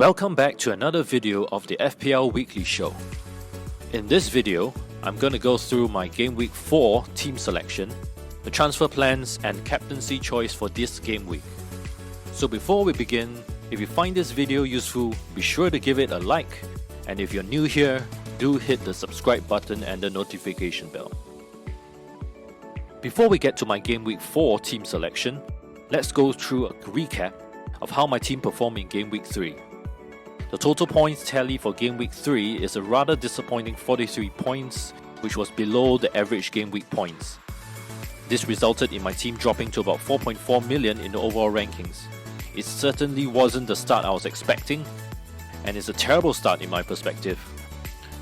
Welcome back to another video of the FPL Weekly Show. In this video, I'm going to go through my Game Week 4 team selection, the transfer plans and captaincy choice for this game week. So before we begin, if you find this video useful, be sure to give it a like, and if you're new here, do hit the subscribe button and the notification bell. Before we get to my Game Week 4 team selection, let's go through a recap of how my team performed in Game Week 3. The total points tally for Game Week 3 is a rather disappointing 43 points, which was below the average Game Week points. This resulted in my team dropping to about 4.4 million in the overall rankings. It certainly wasn't the start I was expecting, and it's a terrible start in my perspective.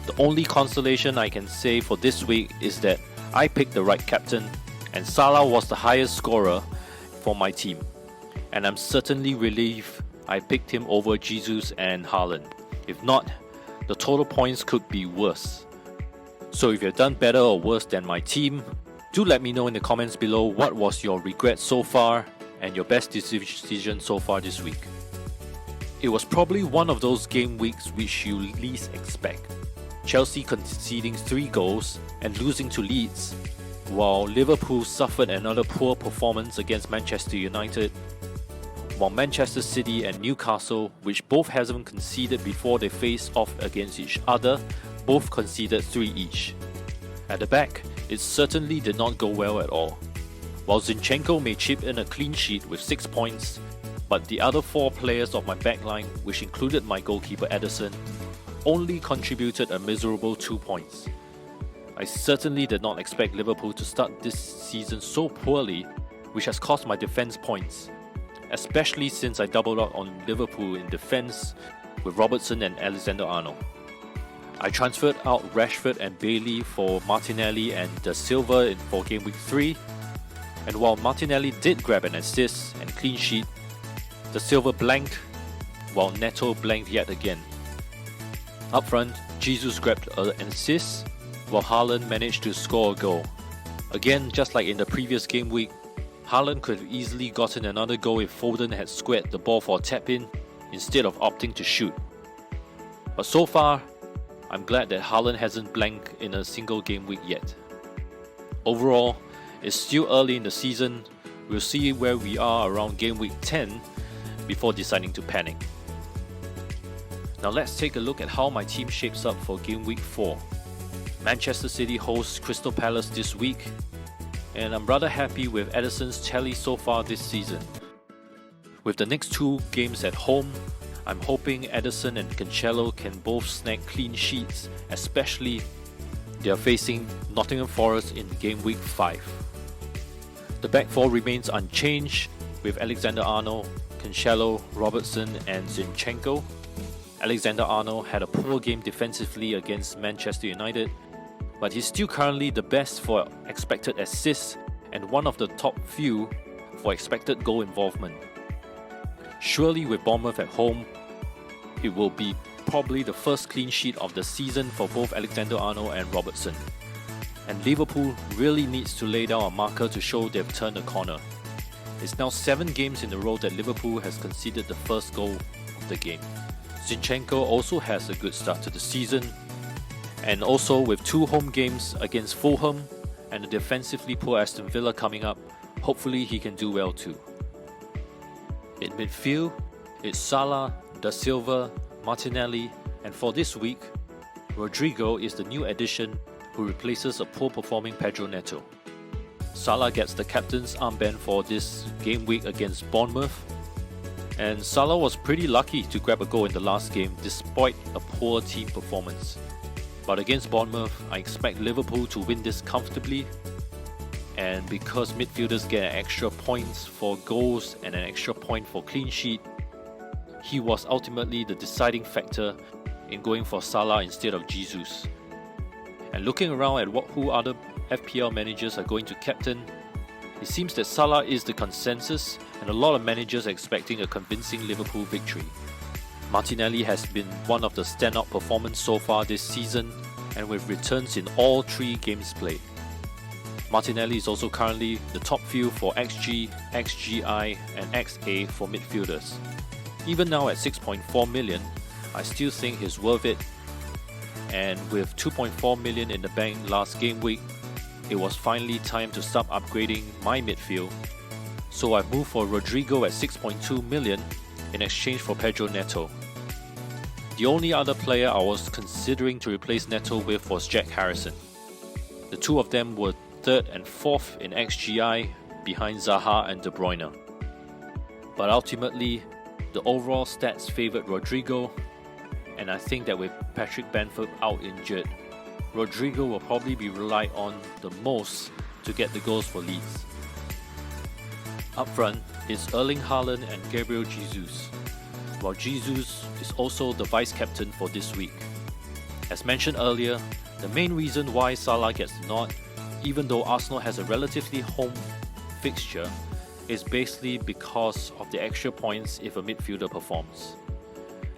The only consolation I can say for this week is that I picked the right captain, and Salah was the highest scorer for my team, and I'm certainly relieved I picked him over Jesus and Haaland. If not, the total points could be worse. So if you've done better or worse than my team, do let me know in the comments below what was your regret so far and your best decision so far this week. It was probably one of those game weeks which you least expect. Chelsea conceding 3 goals and losing to Leeds, while Liverpool suffered another poor performance against Manchester United, while Manchester City and Newcastle, which both haven't conceded before they face off against each other, both conceded 3 each. At the back, it certainly did not go well at all. While Zinchenko may chip in a clean sheet with 6 points, but the other 4 players of my backline, which included my goalkeeper Ederson, only contributed a miserable 2 points. I certainly did not expect Liverpool to start this season so poorly, which has cost my defense points, especially since I doubled up on Liverpool in defense with Robertson and Alexander-Arnold. I transferred out Rashford and Bailey for Martinelli and Da Silva for Game Week 3, and while Martinelli did grab an assist and clean sheet, Da Silva blanked while Neto blanked yet again. Up front, Jesus grabbed an assist while Haaland managed to score a goal. Again, just like in the previous game week, Haaland could have easily gotten another goal if Foden had squared the ball for a tap-in instead of opting to shoot. But so far, I'm glad that Haaland hasn't blanked in a single game week yet. Overall, it's still early in the season. We'll see where we are around game week 10 before deciding to panic. Now let's take a look at how my team shapes up for game week 4. Manchester City hosts Crystal Palace this week, and I'm rather happy with Ederson's tally so far this season. With the next 2 games at home, I'm hoping Ederson and Cancelo can both snag clean sheets, especially they are facing Nottingham Forest in game week 5. The back 4 remains unchanged with Alexander-Arnold, Cancelo, Robertson and Zinchenko. Alexander-Arnold had a poor game defensively against Manchester United, but he's still currently the best for expected assists and one of the top few for expected goal involvement. Surely with Bournemouth at home, it will be probably the first clean sheet of the season for both Alexander-Arnold and Robertson. And Liverpool really needs to lay down a marker to show they've turned a corner. It's now 7 games in a row that Liverpool has conceded the first goal of the game. Zinchenko also has a good start to the season, and also with 2 home games against Fulham and a defensively poor Aston Villa coming up, hopefully he can do well too. In midfield, it's Salah, Da Silva, Martinelli, and for this week, Rodrigo is the new addition who replaces a poor performing Pedro Neto. Salah gets the captain's armband for this game week against Bournemouth, and Salah was pretty lucky to grab a goal in the last game despite a poor team performance. But against Bournemouth, I expect Liverpool to win this comfortably, and because midfielders get an extra points for goals and an extra point for clean sheet, he was ultimately the deciding factor in going for Salah instead of Jesus. And looking around at who other FPL managers are going to captain, it seems that Salah is the consensus, and a lot of managers are expecting a convincing Liverpool victory. Martinelli has been one of the standout performers so far this season, and with returns in all 3 games played. Martinelli is also currently the top few for XG, XGI and XA for midfielders. Even now at 6.4 million, I still think he's worth it, and with 2.4 million in the bank last game week, it was finally time to start upgrading my midfield. So I moved for Rodrigo at 6.2 million in exchange for Pedro Neto. The only other player I was considering to replace Neto with was Jack Harrison. The two of them were 3rd and 4th in XGI behind Zaha and De Bruyne. But ultimately, the overall stats favoured Rodrigo, and I think that with Patrick Bamford out injured, Rodrigo will probably be relied on the most to get the goals for Leeds. Up front is Erling Haaland and Gabriel Jesus, while Jesus is also the vice-captain for this week. As mentioned earlier, the main reason why Salah gets the nod, even though Arsenal has a relatively home fixture, is basically because of the extra points if a midfielder performs.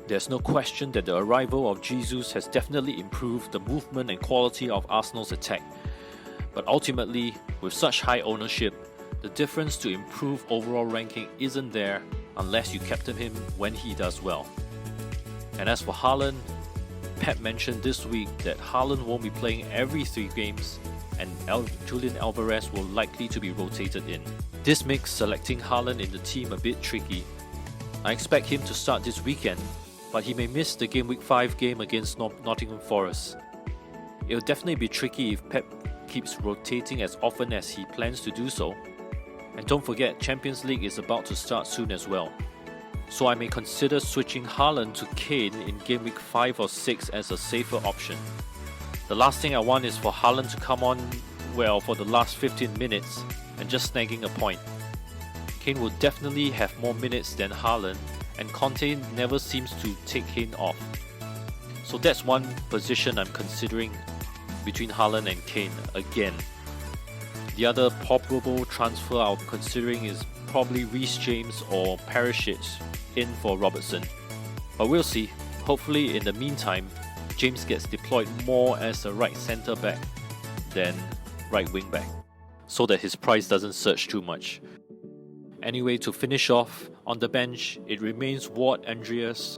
There's no question that the arrival of Jesus has definitely improved the movement and quality of Arsenal's attack, but ultimately, with such high ownership, the difference to improve overall ranking isn't there unless you captain him when he does well. And as for Haaland, Pep mentioned this week that Haaland won't be playing every 3 games, and Julian Alvarez will likely to be rotated in. This makes selecting Haaland in the team a bit tricky. I expect him to start this weekend, but he may miss the Game Week 5 game against Nottingham Forest. It'll definitely be tricky if Pep keeps rotating as often as he plans to do so. And don't forget, Champions League is about to start soon as well. So I may consider switching Haaland to Kane in Game Week 5 or 6 as a safer option. The last thing I want is for Haaland to come on for the last 15 minutes and just snagging a point. Kane will definitely have more minutes than Haaland, and Conte never seems to take Kane off. So that's one position I'm considering between Haaland and Kane again. The other probable transfer I'm considering is probably Reece James or Perisic in for Robertson. But we'll see. Hopefully in the meantime, James gets deployed more as a right centre back than right wing back, so that his price doesn't surge too much. Anyway, to finish off, on the bench, it remains Ward Andreas,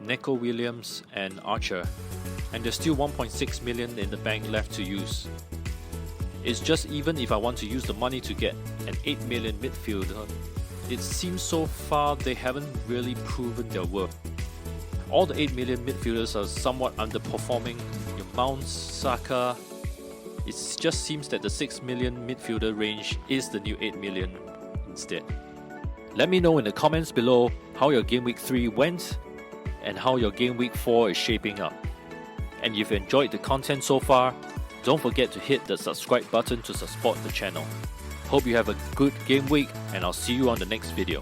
Neco Williams and Archer, and there's still 1.6 million in the bank left to use. It's just even if I want to use the money to get an 8 million midfielder, it seems so far they haven't really proven their worth. All the 8 million midfielders are somewhat underperforming. Your Mounts, Saka. It just seems that the 6 million midfielder range is the new 8 million instead. Let me know in the comments below how your Game Week 3 went and how your Game Week 4 is shaping up. And if you enjoyed the content so far, don't forget to hit the subscribe button to support the channel. Hope you have a good game week, and I'll see you on the next video.